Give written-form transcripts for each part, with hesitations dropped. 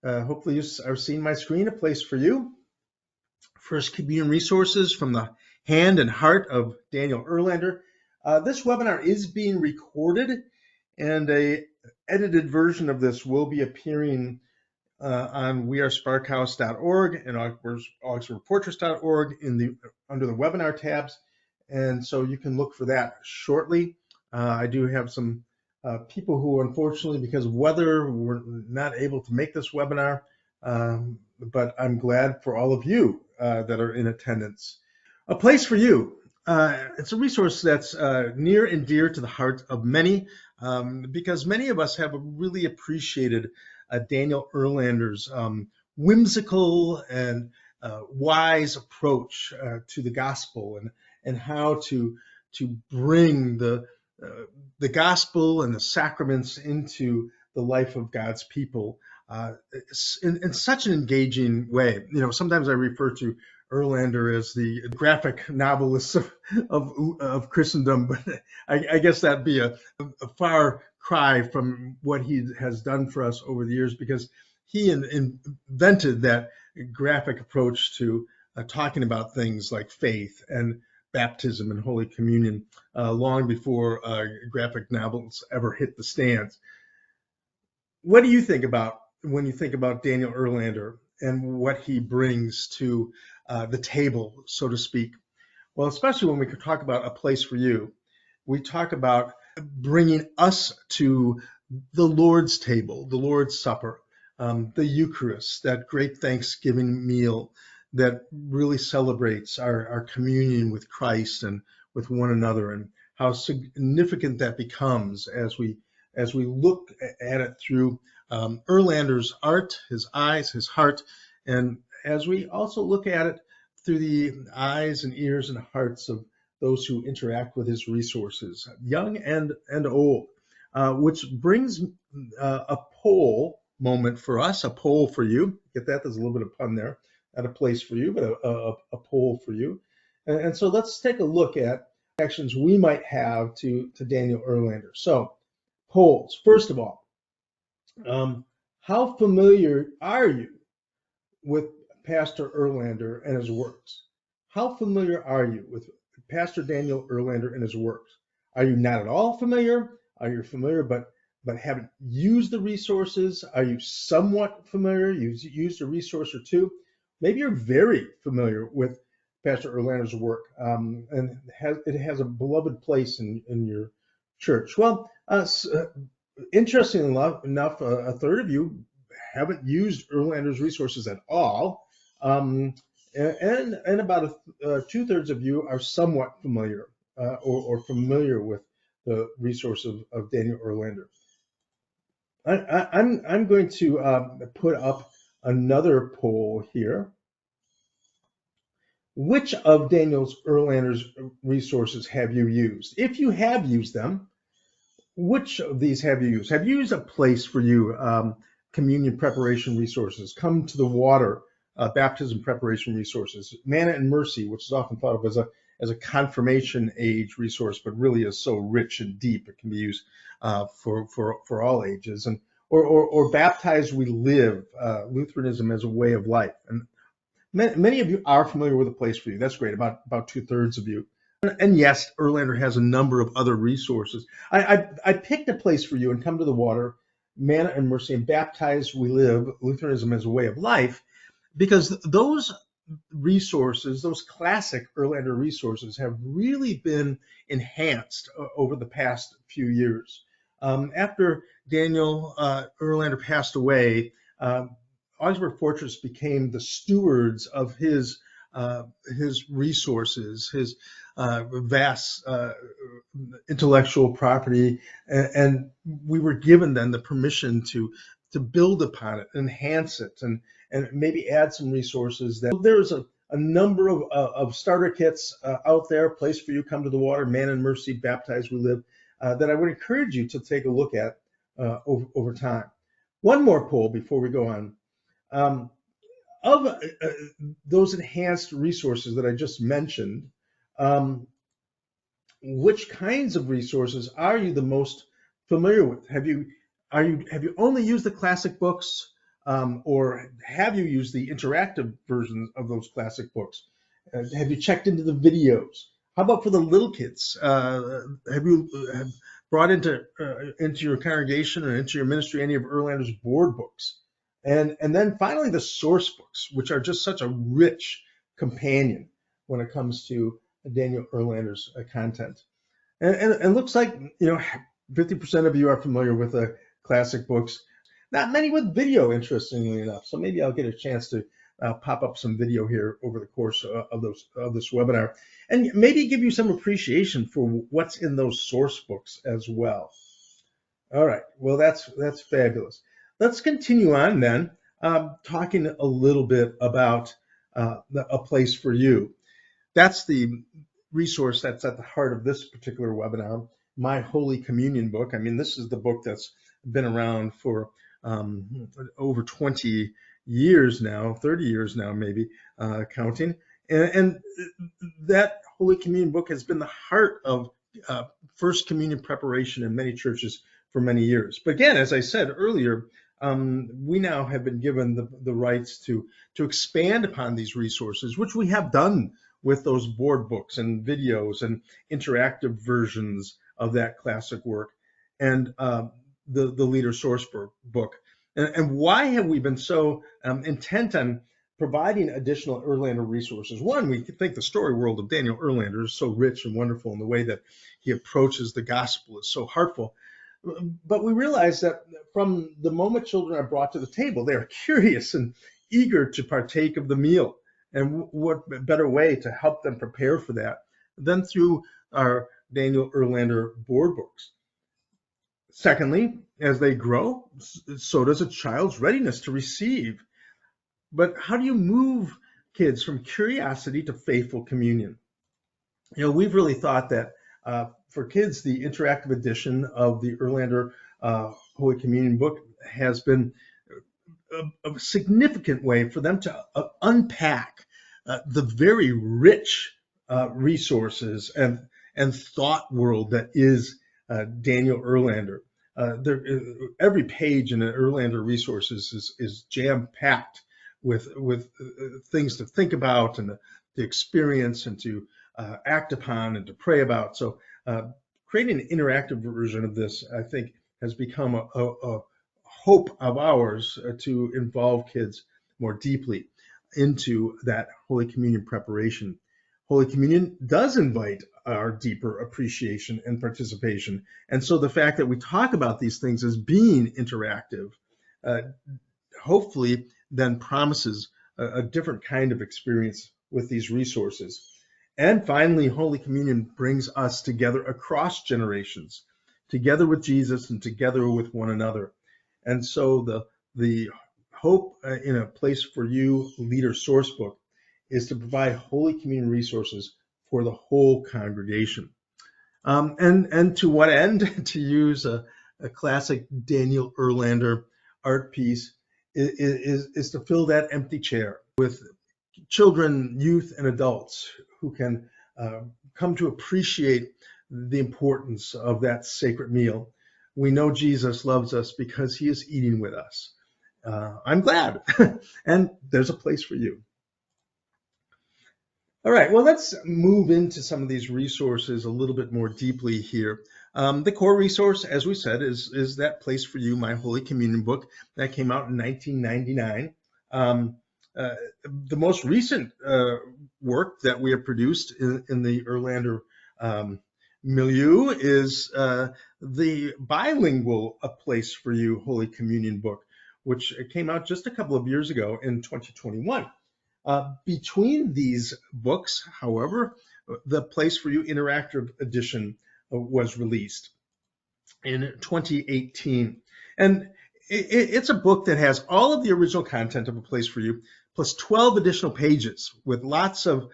Hopefully you are seeing my screen, a place for you. First Communion Resources from the hand and heart of Daniel Erlander. This webinar is being recorded, and a edited version of this will be appearing on wearesparkhouse.org and augsburgfortress.org under the webinar tabs, and so you can look for that shortly. I do have some people who, unfortunately, because of weather, were not able to make this webinar, but I'm glad for all of you that are in attendance. A place for you. It's a resource that's near and dear to the heart of many, because many of us have really appreciated Daniel Erlander's whimsical and wise approach to the gospel, and how to bring the gospel and the sacraments into the life of God's people in such an engaging way. You know, sometimes I refer to Erlander as the graphic novelist of Christendom, but I guess that'd be a far cry from what he has done for us over the years, because he invented that graphic approach to talking about things like faith and baptism and Holy Communion long before graphic novels ever hit the stands. What do you think about when you think about Daniel Erlander and what he brings to the table, so to speak? Well, especially when we could talk about a place for you, we talk about bringing us to the Lord's table, the Lord's Supper, the Eucharist, that great Thanksgiving meal that really celebrates our communion with Christ and with one another, and how significant that becomes as we look at it through Erlander's art, his eyes, his heart, and as we also look at it through the eyes and ears and hearts of those who interact with his resources, young and old, which brings a poll moment for us, a poll for you. Get that? There's a little bit of pun there. Not a place for you, but a poll for you. And so let's take a look at actions we might have to Daniel Erlander. So polls. First of all, how familiar are you with Pastor Erlander and his works? How familiar are you with Pastor Daniel Erlander and his works? Are you not at all familiar? Are you familiar but haven't used the resources? Are you somewhat familiar? You've used a resource or two? Maybe you're very familiar with Pastor Erlander's work, and it has a beloved place in your church. Well, interestingly enough, a third of you haven't used Erlander's resources at all, and about two-thirds of you are somewhat familiar or familiar with the resource of Daniel Erlander. I'm going to put up another poll here. Which of Daniel Erlander's resources have you used? If you have used them, which of these have you used? Have you used a place for you, communion preparation resources, come to the water, baptism preparation resources, manna and mercy, which is often thought of as a confirmation age resource, but really is so rich and deep it can be used for all ages, and or baptized we live, Lutheranism as a way of life. And many of you are familiar with a place for you. That's great. About two-thirds of you. And yes, Erlander has a number of other resources. I picked a place for you and come to the water, manna and mercy, and baptized we live, Lutheranism as a way of life, because those resources, those classic Erlander resources, have really been enhanced over the past few years. After Daniel Erlander passed away, Augsburg Fortress became the stewards of his resources, his vast intellectual property, and we were given then the permission to build upon it, enhance it, and maybe add some resources. That there's a number of starter kits out there. Place for you, come to the water, manna and mercy, baptized we live, that I would encourage you to take a look at over time. One more poll before we go on. Of those enhanced resources that I just mentioned, which kinds of resources are you the most familiar with? Have you only used the classic books? or have you used the interactive versions of those classic books? Have you checked into the videos? How about for the little kids? Have you brought into your congregation or into your ministry any of Erlander's board books? And then finally the source books, which are just such a rich companion when it comes to Daniel Erlander's content. And it looks like 50% of you are familiar with the classic books. Not many with video, interestingly enough. So maybe I'll get a chance to pop up some video here over the course of this webinar, and maybe give you some appreciation for what's in those source books as well. All right, well that's fabulous. Let's continue on then, talking a little bit about a place for you. That's the resource that's at the heart of this particular webinar, My Holy Communion book. I mean, this is the book that's been around for over 20 years now, 30 years now, maybe, counting. And that Holy Communion book has been the heart of First Communion preparation in many churches for many years. But again, as I said earlier, we now have been given the rights to expand upon these resources, which we have done with those board books and videos and interactive versions of that classic work, and the Leader Source book. And why have we been so intent on providing additional Erlander resources? One, we think the story world of Daniel Erlander is so rich and wonderful in the way that he approaches the gospel is so heartful. But we realize that from the moment children are brought to the table, they are curious and eager to partake of the meal. And what better way to help them prepare for that than through our Daniel Erlander board books? Secondly, as they grow, so does a child's readiness to receive. But how do you move kids from curiosity to faithful communion? We've really thought that for kids, the interactive edition of the Erlander Holy Communion book has been a significant way for them to unpack the very rich resources and thought world that is Daniel Erlander. Every page in an Erlander resources is jam-packed with things to think about and to experience and to act upon and to pray about. So creating an interactive version of this, I think, has become a hope of ours to involve kids more deeply into that Holy Communion preparation. Holy Communion does invite our deeper appreciation and participation. And so the fact that we talk about these things as being interactive, hopefully then promises a different kind of experience with these resources. And finally, Holy Communion brings us together across generations, together with Jesus and together with one another. And so the hope in a place for you Leader Source book is to provide Holy Communion resources for the whole congregation. And to what end? To use a classic Daniel Erlander art piece is to fill that empty chair with children, youth, and adults who can come to appreciate the importance of that sacred meal. We know Jesus loves us because he is eating with us. I'm glad, and there's a place for you. All right, well, let's move into some of these resources a little bit more deeply here. The core resource, as we said, is that Place for You, My Holy Communion book that came out in 1999. The most recent work that we have produced in the Erlander milieu is the bilingual A Place for You Holy Communion book, which came out just a couple of years ago in 2021. Between these books, however, the Place for You Interactive Edition was released in 2018. And it's a book that has all of the original content of A Place for You, plus 12 additional pages with lots of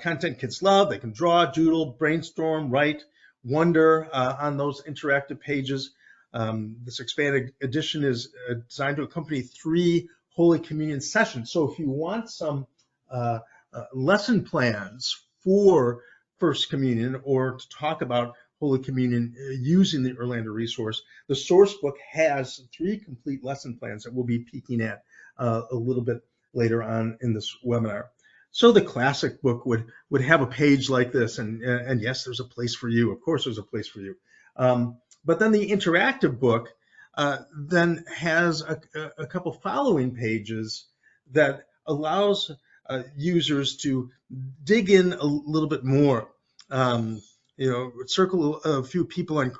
content kids love. They can draw, doodle, brainstorm, write, wonder on those interactive pages. This expanded edition is designed to accompany 3 Holy Communion sessions. So if you want some lesson plans for First Communion or to talk about Holy Communion using the Erlander resource, the source book has 3 complete lesson plans that we'll be peeking at a little bit later on in this webinar. So the classic book would have a page like this, and yes, there's a place for you. Of course, there's a place for you. But then the interactive book then has a couple following pages that allows users to dig in a little bit more. Circle a few people in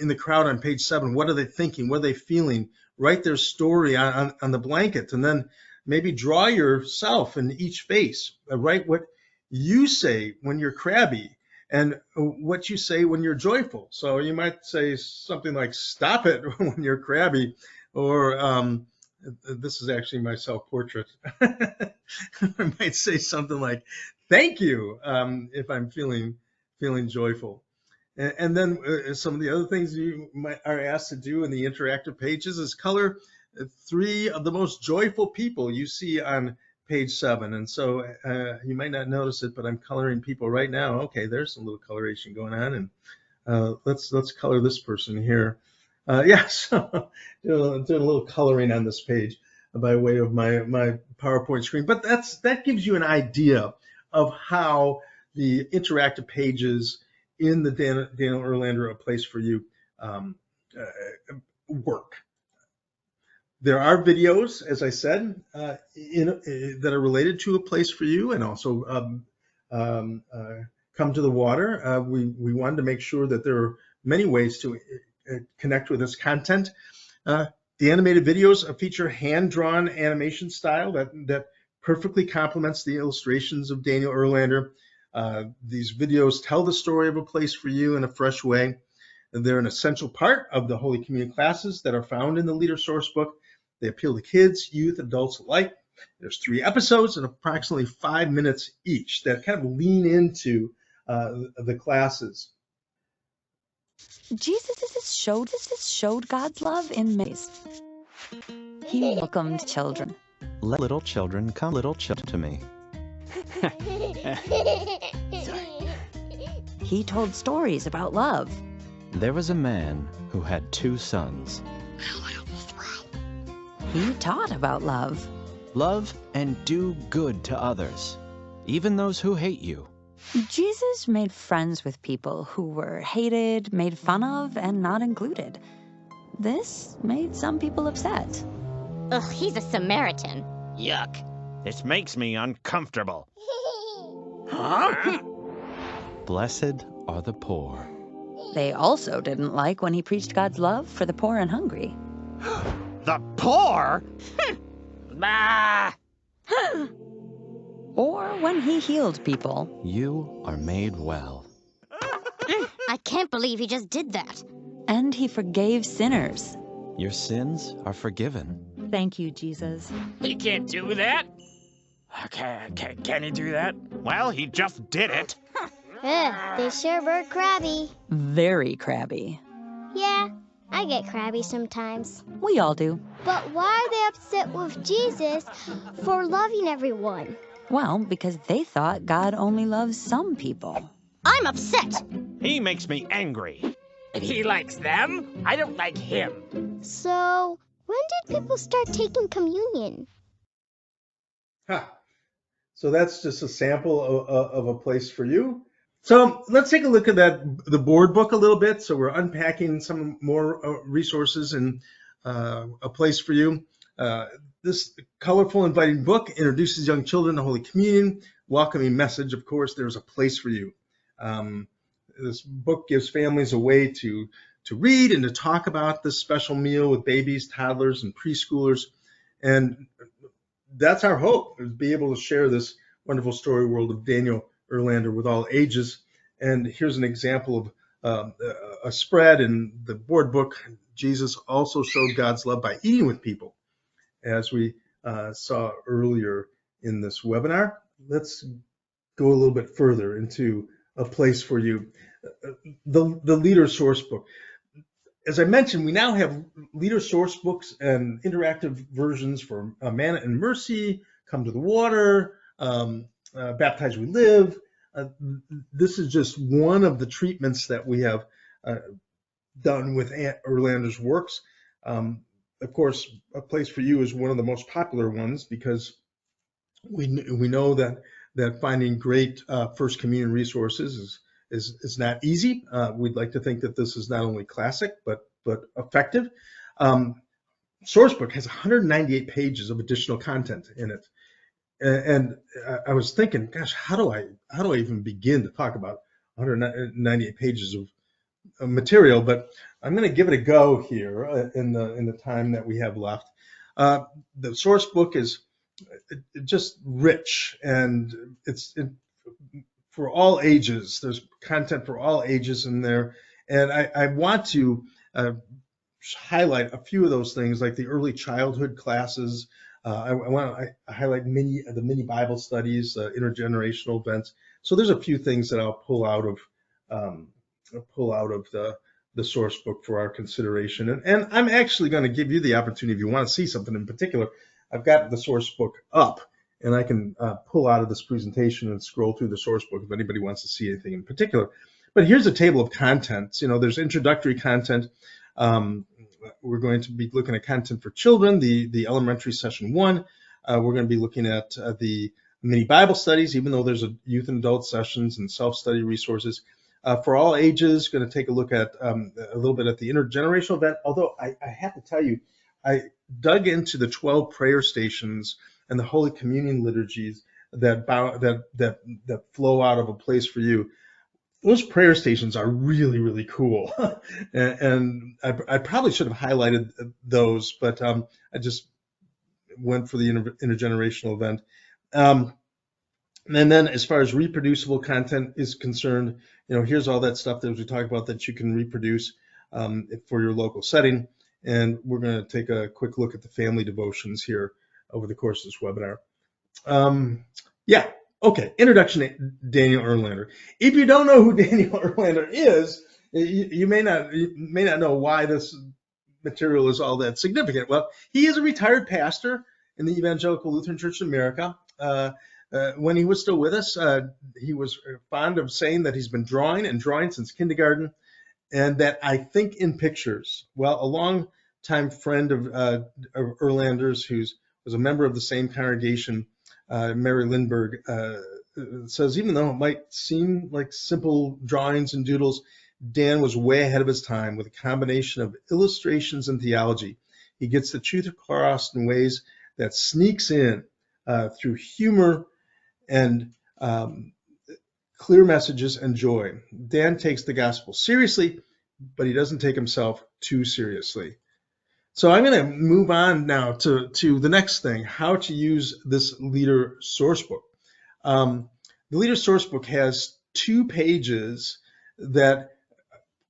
the crowd on page 7. What are they thinking? What are they feeling? Write their story on the blanket, and then maybe draw yourself in each face. Write what you say when you're crabby and what you say when you're joyful. So you might say something like, stop it when you're crabby, or this is actually my self-portrait. I might say something like, thank you, if I'm feeling joyful. And then some of the other things you are asked to do in the interactive pages is color 3 of the most joyful people you see on page 7. And so you might not notice it, but I'm coloring people right now. Okay, there's some little coloration going on, and let's color this person here. So doing a little coloring on this page by way of my PowerPoint screen. But that gives you an idea of how the interactive pages in the Daniel Erlander, A Place for You work. There are videos, as I said, that are related to A Place for You, and also Come to the Water. We wanted to make sure that there are many ways to connect with this content. The animated videos feature hand-drawn animation style that perfectly complements the illustrations of Daniel Erlander. These videos tell the story of A Place for You in a fresh way. They're an essential part of the Holy Communion classes that are found in the Leader Source book. They appeal to kids, youth, adults alike. There's 3 episodes and approximately 5 minutes each that kind of lean into the classes. Jesus showed God's love in ways. He welcomed children. Let little children come, little children, to me. He told stories about love. There was a man who had 2 sons. He taught about love. Love and do good to others, even those who hate you. Jesus made friends with people who were hated, made fun of, and not included. This made some people upset. Ugh, he's a Samaritan. Yuck. This makes me uncomfortable. Blessed are the poor. They also didn't like when he preached God's love for the poor and hungry. The poor? Bah! Or when he healed people. You are made well. I can't believe he just did that. And he forgave sinners. Your sins are forgiven. Thank you, Jesus. He can't do that. Can he do that? Well, he just did it. They sure were crabby. Very crabby. Yeah, I get crabby sometimes. We all do. But why are they upset with Jesus for loving everyone? Well, because they thought God only loves some people. I'm upset. He makes me angry. He likes them. I don't like him. So, when did people start taking communion? So that's just a sample of A Place for You. So let's take a look at the board book a little bit. So we're unpacking some more resources in A Place for You. This colorful, inviting book introduces young children to Holy Communion. Welcoming message, of course, there's a place for you. This book gives families a way to read and to talk about this special meal with babies, toddlers, and preschoolers. And that's our hope, is to be able to share this wonderful story world of Daniel Erlander with all ages. And here's an example of a spread in the board book. Jesus also showed God's love by eating with people, as we saw earlier in this webinar. Let's go a little bit further into A Place for You. The Leader Source book. As I mentioned, we now have Leader Source books and interactive versions for Manna and Mercy, Come to the Water, Baptized We Live. This is just one of the treatments that we have done with Erlander's works. of course, A Place for You is one of the most popular ones because we know that finding great First Communion resources is not easy. We'd like to think that this is not only classic but effective. Sourcebook has 198 pages of additional content in it, and I was thinking, gosh, how do I even begin to talk about 198 pages of material? But I'm going to give it a go here in the time that we have left. The source book is just rich, and for all ages. There's content for all ages in there, and I want to highlight a few of those things, like the early childhood classes. I want to highlight the mini Bible studies, intergenerational events. So there's a few things that I'll pull out of the source book for our consideration. And I'm actually going to give you the opportunity, if you want to see something in particular. I've got the source book up, and I can pull out of this presentation and scroll through the source book if anybody wants to see anything in particular. But here's a table of contents. There's introductory content. We're going to be looking at content for children, the elementary session 1. We're going to be looking at the mini Bible studies, even though there's a youth and adult sessions and self-study resources. For all ages, going to take a look at a little bit at the intergenerational event. Although I have to tell you, I dug into the 12 prayer stations and the Holy Communion liturgies that flow out of A Place for You. Those prayer stations are really, really cool. and I probably should have highlighted those, but I just went for the intergenerational event. And then as far as reproducible content is concerned, here's all that stuff that we talked about that you can reproduce for your local setting. And we're going to take a quick look at the family devotions here over the course of this webinar. Okay, introduction to Daniel Erlander. If you don't know who Daniel Erlander is, you may not know why this material is all that significant. Well, he is a retired pastor in the Evangelical Lutheran Church in America. When he was still with us, he was fond of saying that he's been drawing since kindergarten, and that I think in pictures. Well, a long-time friend of Erlander's, who was a member of the same congregation, Mary Lindbergh, says even though it might seem like simple drawings and doodles, Dan was way ahead of his time with a combination of illustrations and theology. He gets the truth across in ways that sneaks in through humor and clear messages and joy. Dan takes the gospel seriously, but he doesn't take himself too seriously. So I'm going to move on now to the next thing, how to use this Leader Sourcebook. The Leader Sourcebook has 2 pages that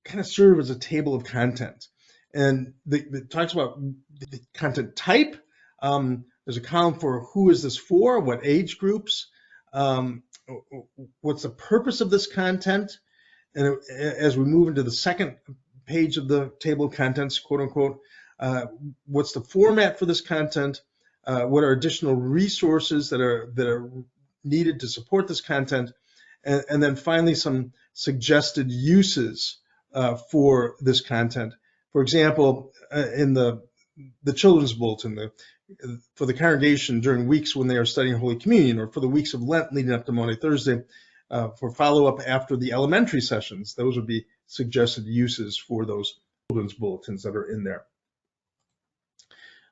kind of serve as a table of content. And it talks about the content type. There's a column for who is this for, what age groups, what's the purpose of this content. And as we move into the second page of the table of contents, quote unquote, what's the format for this content? What are additional resources that are needed to support this content? And then finally, some suggested uses for this content. For example, in the children's bulletin, for the congregation during weeks when they are studying Holy Communion, or for the weeks of Lent leading up to Maundy Thursday, for follow-up after the elementary sessions, those would be suggested uses for those children's bulletins that are in there.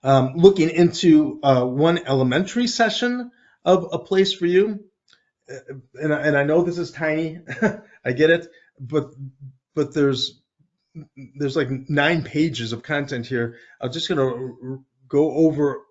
Looking into one elementary session of A Place for You, and I know this is tiny, I get it, but there's like 9 pages of content here. I'm just going to go over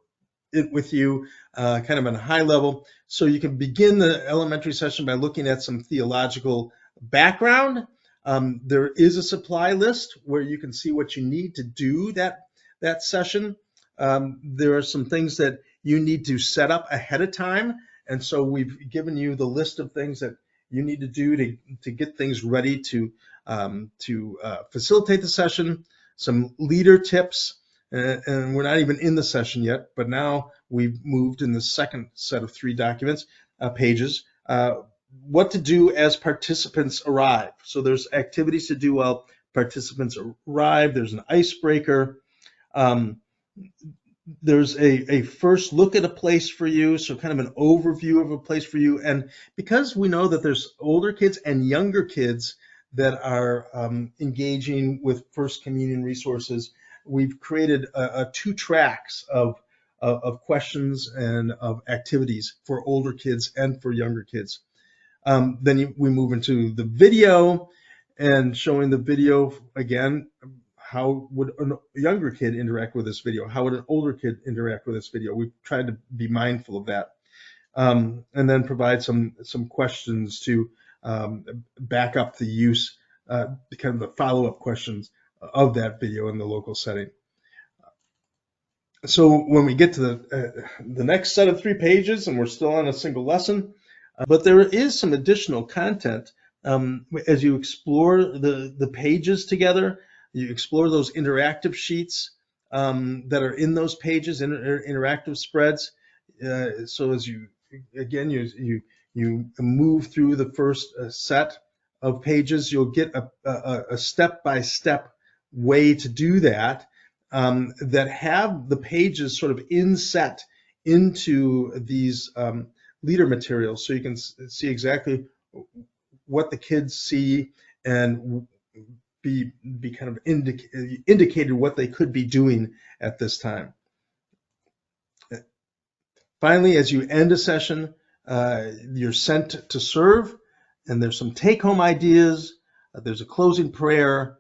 it with you kind of on a high level. So you can begin the elementary session by looking at some theological background. There is a supply list where you can see what you need to do that session. There are some things that you need to set up ahead of time. And so we've given you the list of things that you need to do to get things ready to facilitate the session, some leader tips, and we're not even in the session yet, but now we've moved in the second set of 3 documents, pages, what to do as participants arrive. So there's activities to do while participants arrive. There's an icebreaker. there's a first look at a place for you, so kind of an overview of a place for you. And because we know that there's older kids and younger kids that are engaging with First Communion resources, we've created two tracks of questions and of activities for older kids and for younger kids. Then we move into the video and showing the video again. How would a younger kid interact with this video? How would an older kid interact with this video? We've tried to be mindful of that. And then provide some questions to back up the use, kind of the follow-up questions of that video in the local setting. So when we get to the next set of 3 pages, and we're still on a single lesson, but there is some additional content as you explore the pages together. You explore those interactive sheets that are in those pages, interactive spreads. So as you move through the first set of pages, you'll get a step-by-step way to do that, that have the pages sort of inset into these leader materials, so you can see exactly what the kids see and be kind of indicated what they could be doing at this time. Finally, as you end a session, you're sent to serve, and there's some take-home ideas. There's a closing prayer,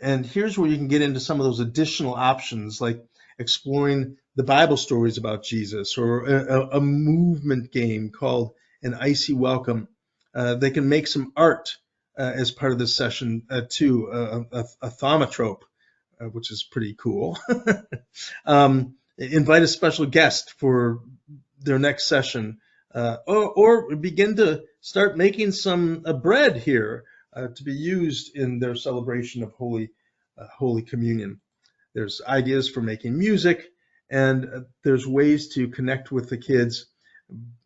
and here's where you can get into some of those additional options, like exploring the Bible stories about Jesus, or a movement game called an Icy Welcome. They can make some art as part of this session too, a thaumatrope, which is pretty cool. Invite a special guest for their next session, or begin to start making some bread here to be used in their celebration of Holy Communion. There's ideas for making music, and there's ways to connect with the kids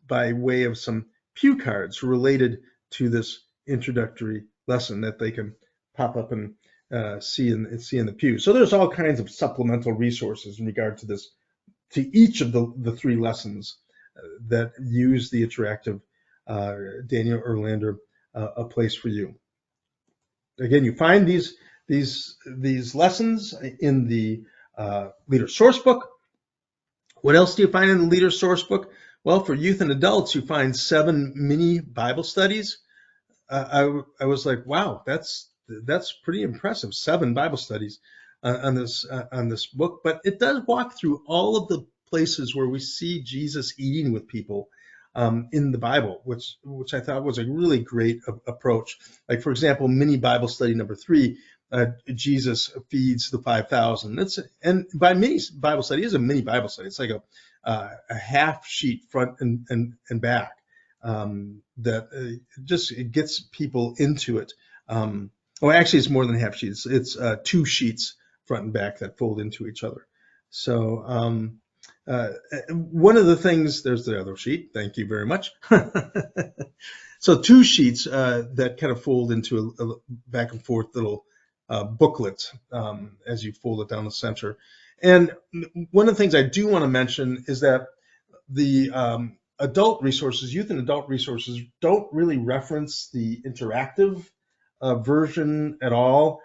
by way of some cue cards related to this introductory lesson that they can pop up and see in the pew. So there's all kinds of supplemental resources in regard to this, to each of the 3 lessons that use the interactive Daniel Erlander, A Place for You. Again, you find these lessons in the Leader Sourcebook. What else do you find in the Leader Sourcebook? Well, for youth and adults, you find 7 mini Bible studies. I was like, wow, that's pretty impressive. 7 Bible studies on this book, but it does walk through all of the places where we see Jesus eating with people in the Bible, which I thought was a really great approach. Like, for example, mini Bible study number 3, Jesus feeds the 5,000. And by mini Bible study is a mini Bible study. It's like a half sheet front and back that just it gets people into it. Actually, it's more than a half sheet. It's 2 sheets front and back that fold into each other. So one of the things, there's the other sheet. Thank you very much. So 2 sheets that kind of fold into a back and forth little booklet as you fold it down the center. And one of the things I do want to mention is that the adult resources, youth and adult resources, don't really reference the interactive version at all.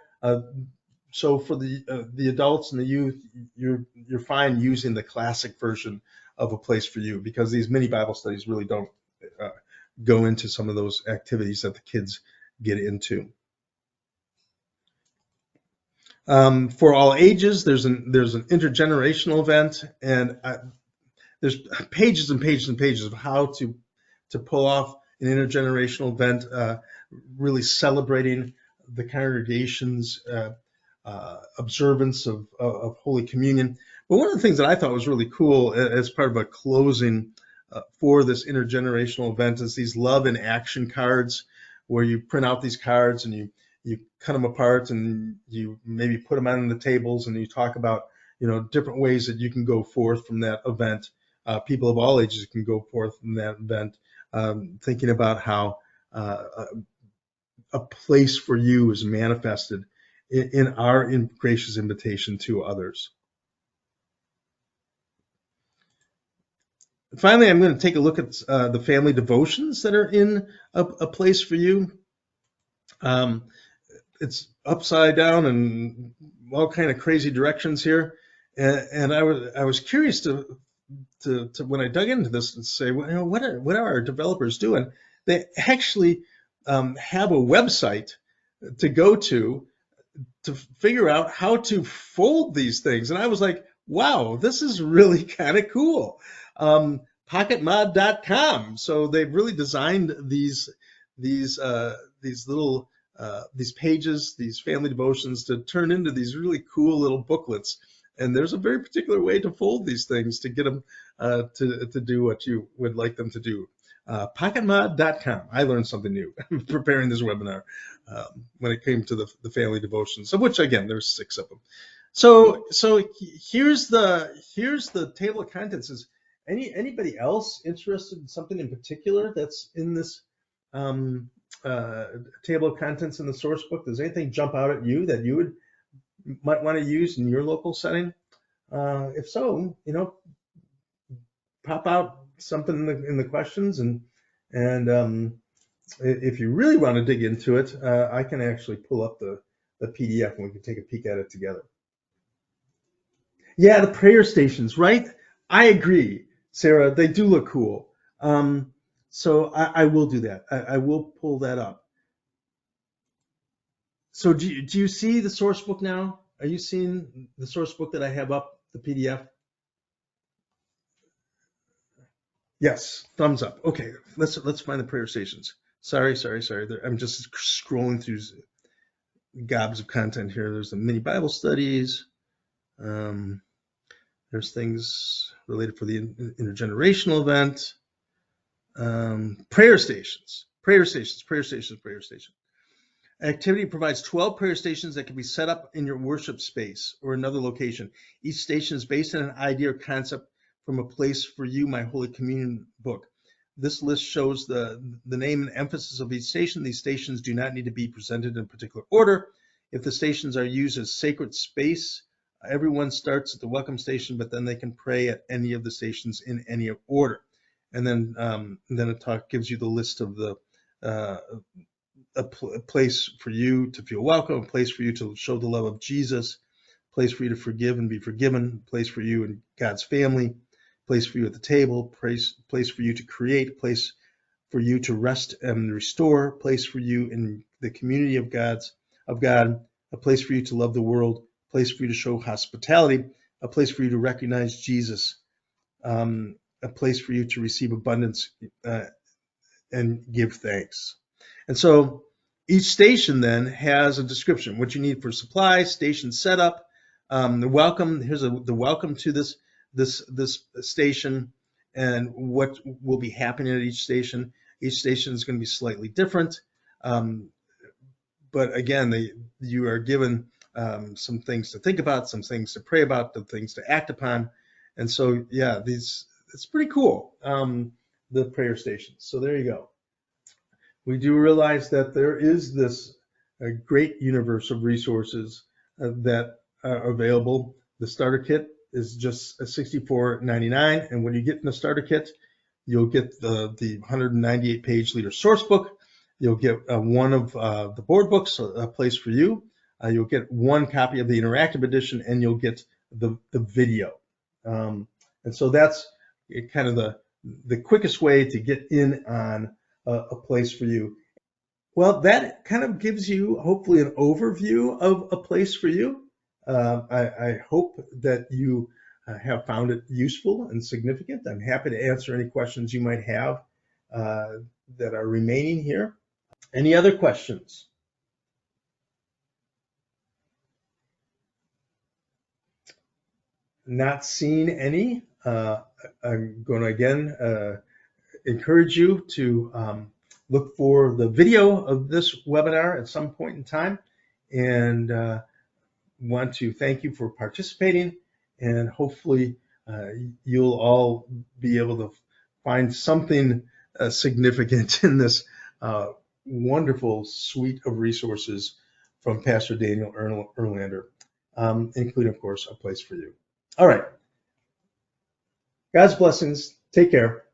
So for the adults and the youth, you're fine using the classic version of A Place for You, because these mini Bible studies really don't go into some of those activities that the kids get into. For all ages, there's an intergenerational event, and there's pages and pages and pages of how to pull off an intergenerational event, really celebrating the congregation's observance of Holy Communion. But one of the things that I thought was really cool as part of a closing for this intergenerational event is these love in action cards, where you print out these cards and you cut them apart and you maybe put them on the tables, and you talk about different ways that you can go forth from that event. People of all ages can go forth from that event, thinking about how a place for you is manifested in our gracious invitation to others. Finally, I'm going to take a look at the family devotions that are in a place for you. Um, it's upside down and all kind of crazy directions here, and I was curious to when I dug into this and say, well, what are our developers doing? They actually have a website to go to figure out how to fold these things. And I was like, wow, this is really kind of cool. Pocketmod.com. So they've really designed these little these pages, these family devotions to turn into these really cool little booklets. And there's a very particular way to fold these things to get them to do what you would like them to do. Pocketmod.com. I learned something new preparing this webinar when it came to the family devotions, of which again there's 6 of them. So here's the table of contents. Is anybody else interested in something in particular that's in this table of contents in the source book? Does anything jump out at you that you might want to use in your local setting? If so, pop out something in the questions, and if you really want to dig into it, I can actually pull up the PDF and we can take a peek at it together. Yeah, the prayer stations, right? I agree, Sarah. They do look cool. So I will do that. I will pull that up. So do you see the source book now? Are you seeing the source book that I have up, the PDF? Yes, thumbs up. Okay, let's find the prayer stations. Sorry. I'm just scrolling through gobs of content here. There's the mini Bible studies. There's things related for the intergenerational event. Prayer stations. Activity provides 12 prayer stations that can be set up in your worship space or another location. Each station is based on an idea or concept from A Place for You, My Holy Communion book. This list shows the name and emphasis of each station. These stations do not need to be presented in a particular order. If the stations are used as sacred space, everyone starts at the welcome station, but then they can pray at any of the stations in any order. And then it gives you the list of the a place for you to feel welcome, a place for you to show the love of Jesus, a place for you to forgive and be forgiven, a place for you in God's family, a place for you at the table, place for you to create, a place for you to rest and restore, a place for you in the community of God, a place for you to love the world, a place for you to show hospitality, a place for you to recognize Jesus, a place for you to receive abundance and give thanks. And so each station then has a description, what you need for supplies, station setup, the welcome. Here's the welcome to this station and what will be happening at each station. Each station is going to be slightly different, but again, you are given some things to think about, some things to pray about, the things to act upon. And so, yeah, it's pretty cool, the prayer stations. So there you go. We do realize that there is this great universe of resources that are available. The starter kit is just $64.99, and when you get in the starter kit, you'll get the 198-page leader source book. You'll get one of the board books, A Place for You. You'll get one copy of the interactive edition, and you'll get the video. And so that's kind of the quickest way to get in on A Place for You. Well, that kind of gives you hopefully an overview of A Place for You. I hope that you have found it useful and significant. I'm happy to answer any questions you might have that are remaining here. Any other questions? Not seeing any. I'm going to again encourage you to look for the video of this webinar at some point in time, and want to thank you for participating, and hopefully you'll all be able to find something significant in this wonderful suite of resources from Pastor Daniel Erlander, including, of course, A Place for You. All right. God's blessings. Take care.